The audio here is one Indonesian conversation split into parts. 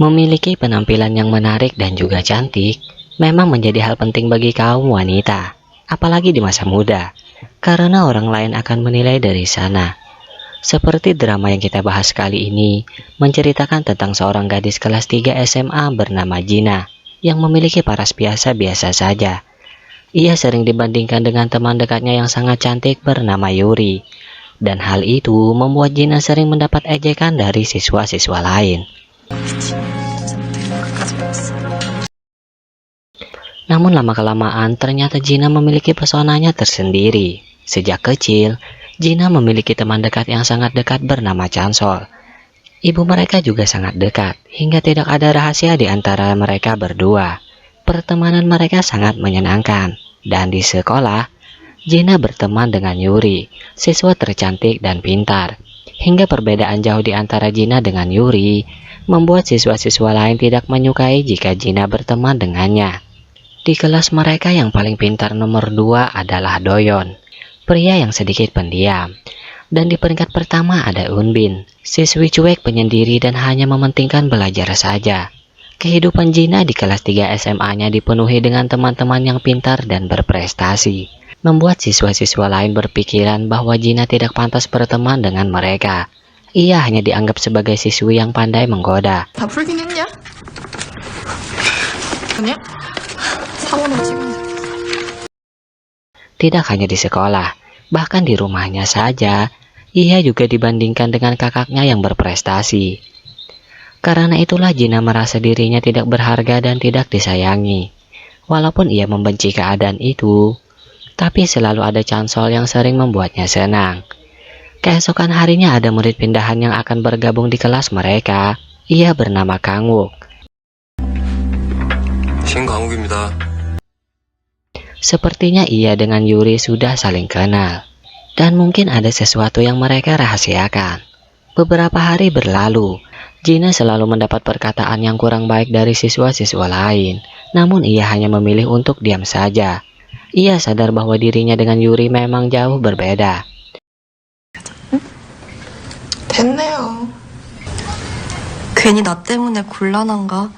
Memiliki penampilan yang menarik dan juga cantik memang menjadi hal penting bagi kaum wanita, apalagi di masa muda, karena orang lain akan menilai dari sana. Seperti drama yang kita bahas kali ini, menceritakan tentang seorang gadis kelas 3 SMA bernama Gina, yang memiliki paras biasa-biasa saja. Ia sering dibandingkan dengan teman dekatnya yang sangat cantik bernama Yuri, dan hal itu membuat Gina sering mendapat ejekan dari siswa-siswa lain. Namun lama-kelamaan ternyata Gina memiliki pesonanya tersendiri. Sejak kecil, Gina memiliki teman dekat yang sangat dekat bernama Chansol. Ibu mereka juga sangat dekat, hingga tidak ada rahasia di antara mereka berdua. Pertemanan mereka sangat menyenangkan, dan di sekolah, Gina berteman dengan Yuri, siswa tercantik dan pintar. Hingga perbedaan jauh di antara Gina dengan Yuri, membuat siswa-siswa lain tidak menyukai jika Gina berteman dengannya. Di kelas mereka yang paling pintar nomor 2 adalah Doyon, pria yang sedikit pendiam. Dan di peringkat pertama ada Unbin, siswi cuek penyendiri dan hanya mementingkan belajar saja. Kehidupan Gina di kelas 3 SMA-nya dipenuhi dengan teman-teman yang pintar dan berprestasi, membuat siswa-siswa lain berpikiran bahwa Gina tidak pantas berteman dengan mereka. Ia hanya dianggap sebagai siswi yang pandai menggoda. 다 풀긴 했냐? 아니야? 사고는 지금. Tidak hanya di sekolah, bahkan di rumahnya saja, ia juga dibandingkan dengan kakaknya yang berprestasi. Karena itulah Gina merasa dirinya tidak berharga dan tidak disayangi. Walaupun ia membenci keadaan itu, tapi selalu ada Chansol yang sering membuatnya senang. Keesokan harinya ada murid pindahan yang akan bergabung di kelas mereka. Ia bernama Kangwook. 신강욱입니다. Sepertinya ia dengan Yuri sudah saling kenal. Dan mungkin ada sesuatu yang mereka rahasiakan. Beberapa hari berlalu, Gina selalu mendapat perkataan yang kurang baik dari siswa-siswa lain. Namun ia hanya memilih untuk diam saja. Ia sadar bahwa dirinya dengan Yuri memang jauh berbeda. 됐네요. 괜히 나 때문에 곤란한가?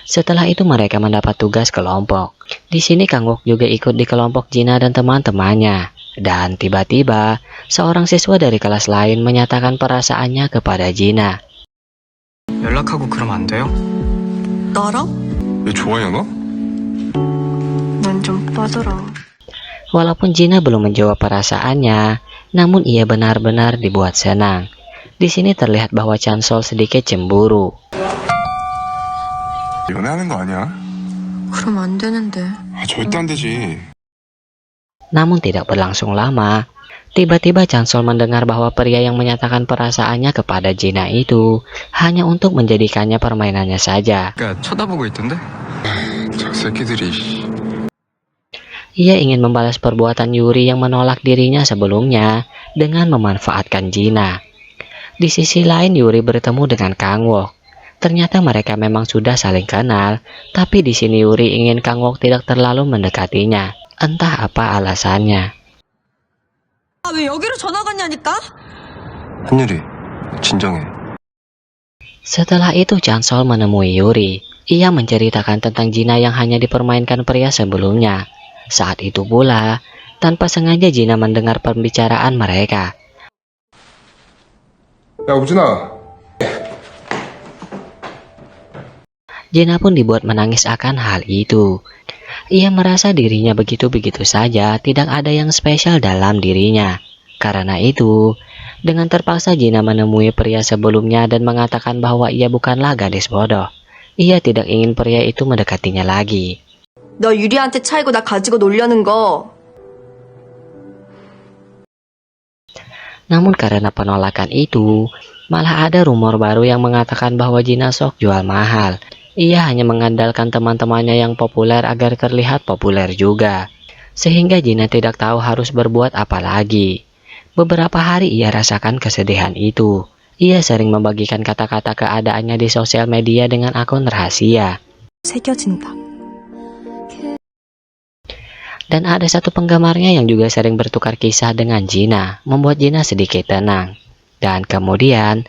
Setelah itu mereka mendapat tugas kelompok. Di sini Kangwook juga ikut di kelompok Gina dan teman-temannya. Dan tiba-tiba, seorang siswa dari kelas lain menyatakan perasaannya kepada Gina. 연락하고 그럼 안 돼요? 나랑? 왜 좋아해 너? 난 좀 빠져라. Walaupun Gina belum menjawab perasaannya, namun ia benar-benar dibuat senang. Di sini terlihat bahwa Chansol sedikit cemburu. 연애하는 거 아니야? 그럼 안 되는데. 절대 안 되지. Namun tidak berlangsung lama. Tiba-tiba Chansol mendengar bahwa pria yang menyatakan perasaannya kepada Gina itu hanya untuk menjadikannya permainannya saja. 그러니까 쳐다보고 있던데? 작새끼들이. Ia ingin membalas perbuatan Yuri yang menolak dirinya sebelumnya dengan memanfaatkan Gina. Di sisi lain Yuri bertemu dengan Kangwook. Ternyata mereka memang sudah saling kenal, tapi di sini Yuri ingin Kangwook tidak terlalu mendekatinya. Entah apa alasannya. 아, 왜 여기로 전화 갔냐니까? 한유리, 진정해. Setelah itu Chansol menemui Yuri. Ia menceritakan tentang Gina yang hanya dipermainkan pria sebelumnya. Saat itu pula, tanpa sengaja Gina mendengar pembicaraan mereka. 야, 우진아. Gina pun dibuat menangis akan hal itu. Ia merasa dirinya begitu-begitu saja, tidak ada yang spesial dalam dirinya. Karena itu, dengan terpaksa Gina menemui pria sebelumnya dan mengatakan bahwa ia bukanlah gadis bodoh. Ia tidak ingin pria itu mendekatinya lagi. 너 유리한테 차이고 나 가지고 놀려는 거. Namun karena penolakan itu, malah ada rumor baru yang mengatakan bahwa Gina sok jual mahal. Ia hanya mengandalkan teman-temannya yang populer agar terlihat populer juga. Sehingga Gina tidak tahu harus berbuat apa lagi. Beberapa hari ia rasakan kesedihan itu. Ia sering membagikan kata-kata keadaannya di sosial media dengan akun rahasia. 새겨진다. Dan ada satu penggemarnya yang juga sering bertukar kisah dengan Gina, membuat Gina sedikit tenang. Dan kemudian,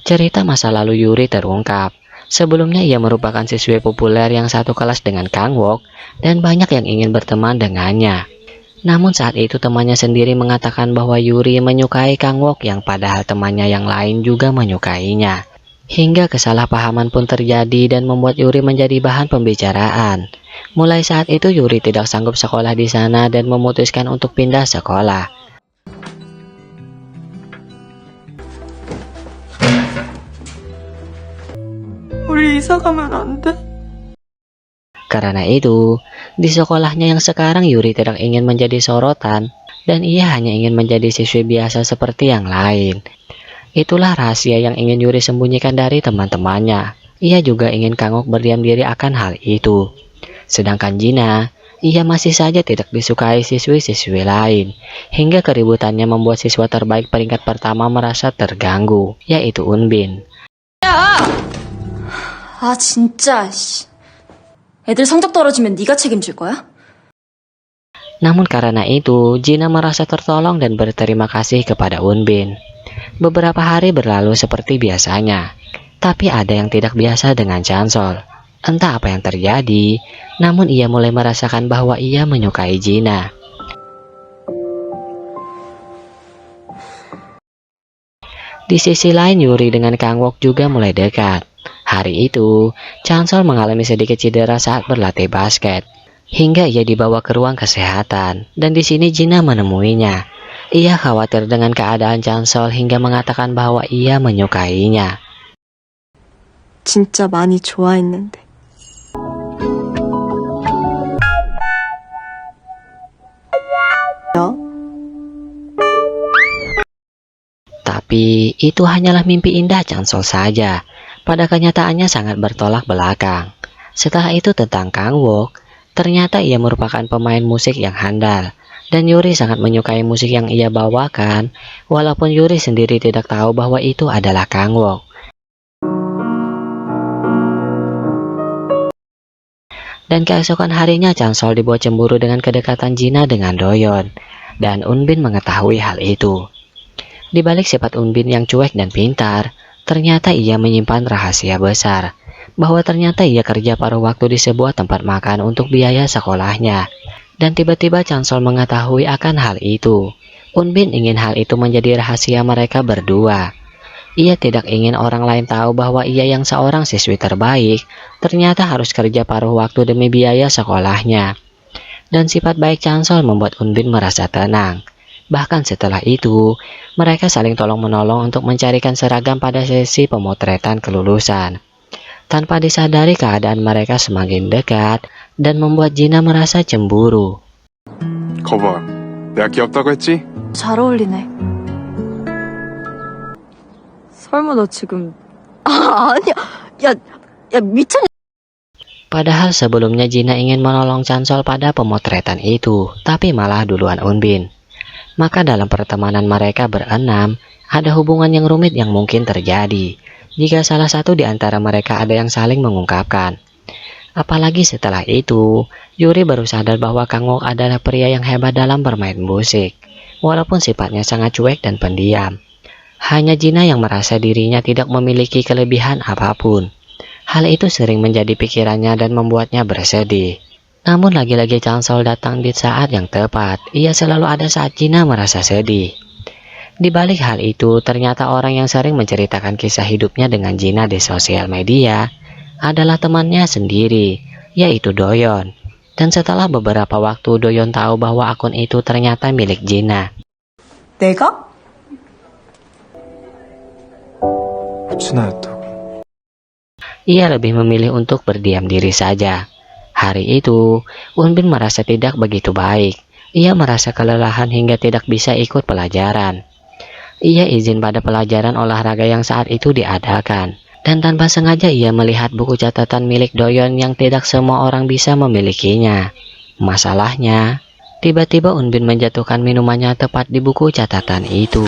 Cerita masa lalu Yuri terungkap. Sebelumnya ia merupakan siswi populer yang satu kelas dengan Kang Wok dan banyak yang ingin berteman dengannya. Namun saat itu temannya sendiri mengatakan bahwa Yuri menyukai Kang Wok yang padahal temannya yang lain juga menyukainya. Hingga kesalahpahaman pun terjadi dan membuat Yuri menjadi bahan pembicaraan. Mulai saat itu Yuri tidak sanggup sekolah di sana dan memutuskan untuk pindah sekolah. 우리 이사 가면 안 돼? Karena itu, di sekolahnya yang sekarang Yuri tidak ingin menjadi sorotan dan ia hanya ingin menjadi siswi biasa seperti yang lain. Itulah rahasia yang ingin Yuri sembunyikan dari teman-temannya. Ia juga ingin Kang Wok berdiam diri akan hal itu. Sedangkan Jina, ia masih saja tidak disukai siswi-siswi lain. Hingga keributannya membuat siswa terbaik peringkat pertama merasa terganggu, yaitu Unbin. 아 진짜 애들 성적 떨어지면 네가 책임질 거야? Namun karena itu, Jina merasa tertolong dan berterima kasih kepada Unbin. Beberapa hari berlalu seperti biasanya, tapi ada yang tidak biasa dengan Chansol. Entah apa yang terjadi, namun ia mulai merasakan bahwa ia menyukai Jina. Di sisi lain, Yuri dengan Kang Wok juga mulai dekat. Hari itu, Chansol mengalami sedikit cedera saat berlatih basket, hingga ia dibawa ke ruang kesehatan, dan di sini Jina menemuinya. Ia khawatir dengan keadaan Chansol hingga mengatakan bahwa ia menyukainya. 진짜 많이 좋아했는데. 야? Tapi itu hanyalah mimpi indah Chansol saja. Pada kenyataannya sangat bertolak belakang. Setelah itu tentang Kang Wok, ternyata ia merupakan pemain musik yang handal. Dan Yuri sangat menyukai musik yang ia bawakan, walaupun Yuri sendiri tidak tahu bahwa itu adalah Kang Wok. Dan keesokan harinya Chansol dibuat cemburu dengan kedekatan Jina dengan Doyon. Dan Unbin mengetahui hal itu. Di balik sifat Unbin yang cuek dan pintar, ternyata ia menyimpan rahasia besar, bahwa ternyata ia kerja paruh waktu di sebuah tempat makan untuk biaya sekolahnya. Dan tiba-tiba Chansol mengetahui akan hal itu. Unbin ingin hal itu menjadi rahasia mereka berdua. Ia tidak ingin orang lain tahu bahwa ia yang seorang siswi terbaik, ternyata harus kerja paruh waktu demi biaya sekolahnya. Dan sifat baik Chansol membuat Unbin merasa tenang. Bahkan setelah itu, mereka saling tolong-menolong untuk mencarikan seragam pada sesi pemotretan kelulusan. Tanpa disadari keadaan mereka semakin dekat dan membuat Jina merasa cemburu. 거봐, 내가 귀엽다고 했지? 잘 어울리네. 설마 너 지금 아니야. 야 미쳤냐? Padahal sebelumnya Jina ingin menolong Chansol pada pemotretan itu, tapi malah duluan Unbin. Maka dalam pertemanan mereka berenam, ada hubungan yang rumit yang mungkin terjadi jika salah satu di antara mereka ada yang saling mengungkapkan. Apalagi setelah itu, Yuri baru sadar bahwa Kang Wok adalah pria yang hebat dalam bermain musik, walaupun sifatnya sangat cuek dan pendiam. Hanya Jina yang merasa dirinya tidak memiliki kelebihan apapun. Hal itu sering menjadi pikirannya dan membuatnya bersedih. Namun lagi-lagi Chansol datang di saat yang tepat. Ia selalu ada saat Jina merasa sedih. Di balik hal itu, ternyata orang yang sering menceritakan kisah hidupnya dengan Jina di sosial media adalah temannya sendiri, yaitu Doyon. Dan setelah beberapa waktu, Doyon tahu bahwa akun itu ternyata milik Jina. 내가? 친하였다고. Ia lebih memilih untuk berdiam diri saja. Hari itu, Unbin merasa tidak begitu baik. Ia merasa kelelahan hingga tidak bisa ikut pelajaran. Ia izin pada pelajaran olahraga yang saat itu diadakan. Dan tanpa sengaja ia melihat buku catatan milik Doyon yang tidak semua orang bisa memilikinya. Masalahnya, tiba-tiba Unbin menjatuhkan minumannya tepat di buku catatan itu.